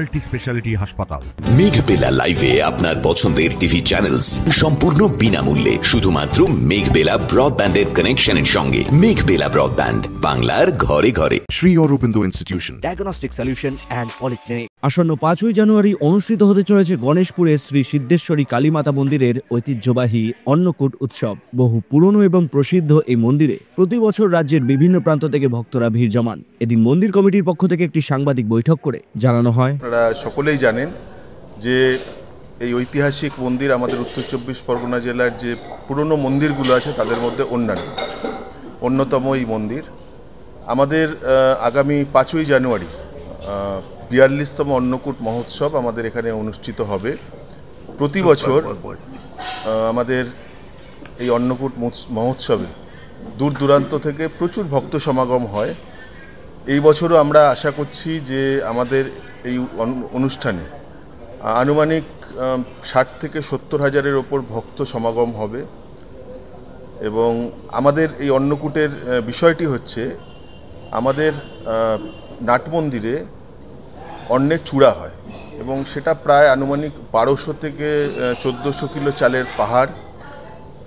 Multi specialty হাসপাতাল। মেঘবেলা লাইভে আপনার পছন্দের টিভি চ্যানেলস সম্পূর্ণ বিনামূল্যে শুধুমাত্র মেঘবেলা ব্রডব্যান্ডের কানেকশনের সঙ্গে। মেঘবেলা ব্রডব্যান্ড, বাংলার ঘরে ঘরে। Sri Aurobindo Institution, diagnostic solution and polyclinic. আসন্ন 5ই জানুয়ারি অনুষ্ঠিত হতে চলেছে গণেশপুরে শ্রী সিদ্ধেশ্বরী কালীমাতা মন্দিরের ঐতিহ্যবাহী অন্নকূট উৎসব। বহু পুরনো এবং প্রসিদ্ধ এই মন্দিরে প্রতি বছর রাজ্যের বিভিন্ন প্রান্ত থেকে ভক্তরা ভিড় জমান। এদিন মন্দির কমিটির পক্ষ থেকে একটি সাংবাদিক বৈঠক করে জানানো হয়, আপনারা সকলেই জানেন যে এই ঐতিহাসিক মন্দির আমাদের উত্তর চব্বিশ পরগনা জেলার যে পুরনো মন্দিরগুলো আছে তাদের মধ্যে অন্যতম এই মন্দির। আমাদের আগামী 5ই জানুয়ারি 42তম অন্নকূট মহোৎসব আমাদের এখানে অনুষ্ঠিত হবে। প্রতি বছর আমাদের এই অন্নকূট মহোৎসবে দূর দূরান্ত থেকে প্রচুর ভক্ত সমাগম হয়। এই বছরও আমরা আশা করছি যে আমাদের এই অনুষ্ঠানে আনুমানিক 60 থেকে 70 হাজারের ওপর ভক্ত সমাগম হবে। এবং আমাদের এই অন্নকূটের বিষয়টি হচ্ছে, আমাদের নাট মন্দিরে অন্নের চূড়া হয় এবং সেটা প্রায় আনুমানিক 1200 থেকে 1400 কিলো চালের পাহাড়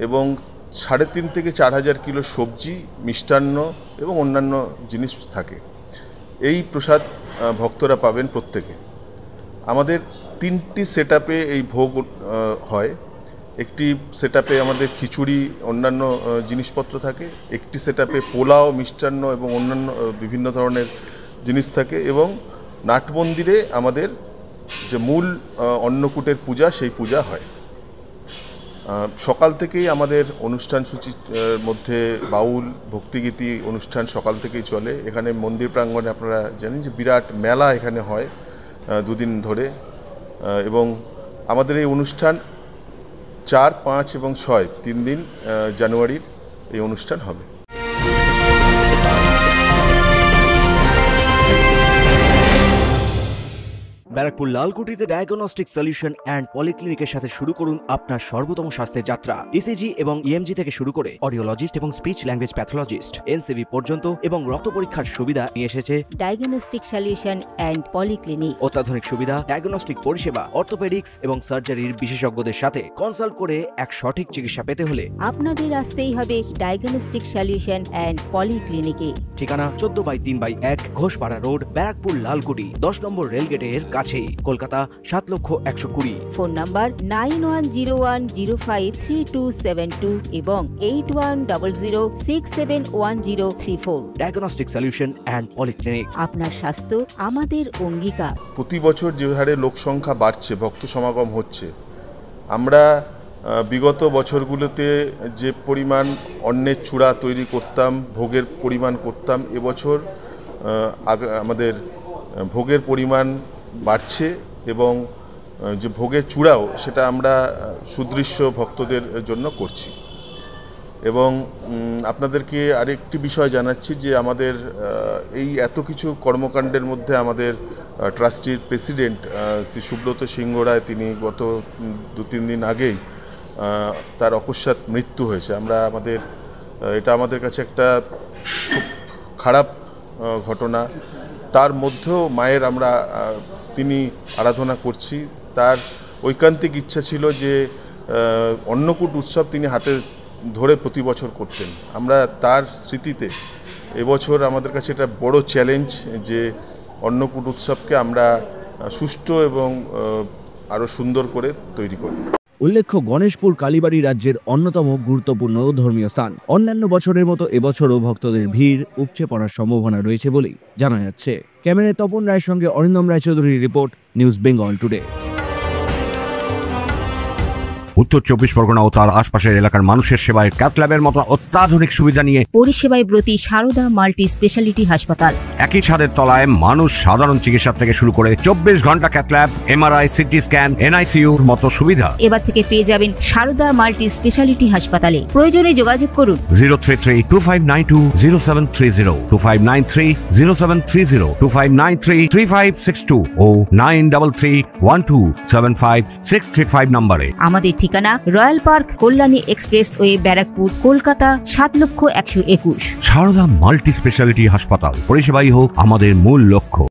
এবং 3.5 থেকে 4000 কিলো সবজি, মিষ্টান্ন এবং অন্যান্য জিনিস থাকে। এই প্রসাদ ভক্তরা পাবেন প্রত্যেকে। আমাদের 3টি সেটআপে এই ভোগ হয়। একটি সেটআপে আমাদের খিচুড়ি, অন্যান্য জিনিসপত্র থাকে। একটি সেটআপে পোলাও, মিষ্টান্ন এবং অন্যান্য বিভিন্ন ধরনের জিনিস থাকে। এবং নাট মন্দিরে আমাদের যে মূল অন্নকূটের পূজা, সেই পূজা হয়। সকাল থেকেই আমাদের অনুষ্ঠান সূচির মধ্যে বাউল, ভক্তিগীতি অনুষ্ঠান সকাল থেকেই চলে। এখানে মন্দির প্রাঙ্গণে আপনারা জানেন যে বিরাট মেলা এখানে হয় 2 দিন ধরে। এবং আমাদের এই অনুষ্ঠান 4, 5 এবং 6 3 দিন জানুয়ারির এই অনুষ্ঠান হবে। ব্যারাকপুর লালকুটিতে ডায়াগনস্টিক সলিউশন অ্যান্ড পলিক্লিনিকের সাথে শুরু করুন আপনার সর্বোত্তম স্বাস্থ্যের যাত্রা। ইসিজি এবং ইএমজি থেকে শুরু করে অডিওলজিস্ট এবং স্পিচ ল্যাঙ্গুয়েজ প্যাথোলজিস্ট, এনসিবি পর্যন্ত এবং রক্ত পরীক্ষার সুবিধা নিয়ে এসেছে ডায়াগনস্টিক সলিউশন অ্যান্ড পলিক্লিনিক। অত্যাধুনিক সুবিধা, ডায়াগনস্টিক পরিষেবা, অর্থোপেডিক্স এবং সার্জারির বিশেষজ্ঞদের সাথে কনসাল্ট করে এক সঠিক চিকিৎসা পেতে হলে আপনাদের আসতেই হবে ডায়াগনস্টিক সলিউশন অ্যান্ড পলিক্লিনিকে। ঠিকানা 14/3/1 ঘোষপাড়া রোড, ব্যারাকপুর লালকুটি, 10 নম্বর রেলগেটের কাছেই, কলকাতা 7,120,000। ফোন নাম্বার 9101053272 এবং 8100671034। Diagnostic solution and polyclinic. আপনার স্বাস্থ্য আমাদের অঙ্গীকার। প্রতি বছর যে হারে লোক সংখ্যা বাড়ছে, ভক্ত সমাগম হচ্ছে, আমরা বিগত বছরগুলোতে যে পরিমাণ অন্নের চূড়া তৈরি করতাম, ভোগের পরিমাণ করতাম, এবছর আমাদের ভোগের পরিমাণ বাড়ছে এবং যে ভোগের চূড়াও সেটা আমরা সুদৃশ্য ভক্তদের জন্য করছি। এবং আপনাদেরকে আরেকটি বিষয় জানাচ্ছি যে আমাদের এই এত কিছু কর্মকাণ্ডের মধ্যে আমাদের ট্রাস্টির প্রেসিডেন্ট শ্রী সুব্রত সিংহ রায়, তিনি গত 2-3 দিন আগেই তার অকস্মাৎ মৃত্যু হয়েছে। এটা আমাদের কাছে একটা খুব খারাপ ঘটনা। তার মধ্যেও মায়ের তিনি আরাধনা করছি। তার ঐকান্তিক ইচ্ছা ছিল যে অন্নকূট উৎসব তিনি হাতে ধরে প্রতি বছর করতেন। আমরা তার স্মৃতিতে এবছর আমাদের কাছে একটা বড় চ্যালেঞ্জ যে অন্নকূট উৎসবকে আমরা সুষ্ঠু এবং আরও সুন্দর করে তৈরি করি। উল্লেখ্য, গণেশপুর কালীবাড়ি রাজ্যের অন্যতম গুরুত্বপূর্ণ ধর্মীয় স্থান। অন্যান্য বছরের মতো এবছরও ভক্তদের ভিড় উপচে পড়ার সম্ভাবনা রয়েছে বলেই জানা যাচ্ছে। ক্যামেরায় তপন রায়ের সঙ্গে অরিন্দম রায়চৌধুরীর report, News Bengal Today. Uttar 24 Pargana ও তার আশপাশের এলাকার মানুষের সেবায় ক্যাথ ল্যাবের মতো অত্যাধুনিক সুবিধা নিয়ে পরিষেবায় ব্রতী সারদা মাল্টি স্পেশালিটি হাসপাতাল। একই ছাদের তলায় মানুষ সাধারণ চিকিৎসা থেকে শুরু করে 24 ঘন্টা cath lab, MRI, CT scan, এনআইসিইউর মতো সুবিধা এবার থেকে পেয়ে যাবেন সারদা মাল্টি স্পেশালিটি হাসপাতালে। প্রয়োজনে যোগাযোগ করুন 033-2592-0730, 2593-0730, 2593-3562 ও 9331275635 নম্বরে। আমাদের ঠিকানা royal park, Kalyani expressway, Barrackpore, Kolkata 7,121,000। Sarada multi specialty হাসপাতাল, পরিষেবাই হোক আমাদের মূল লক্ষ্য।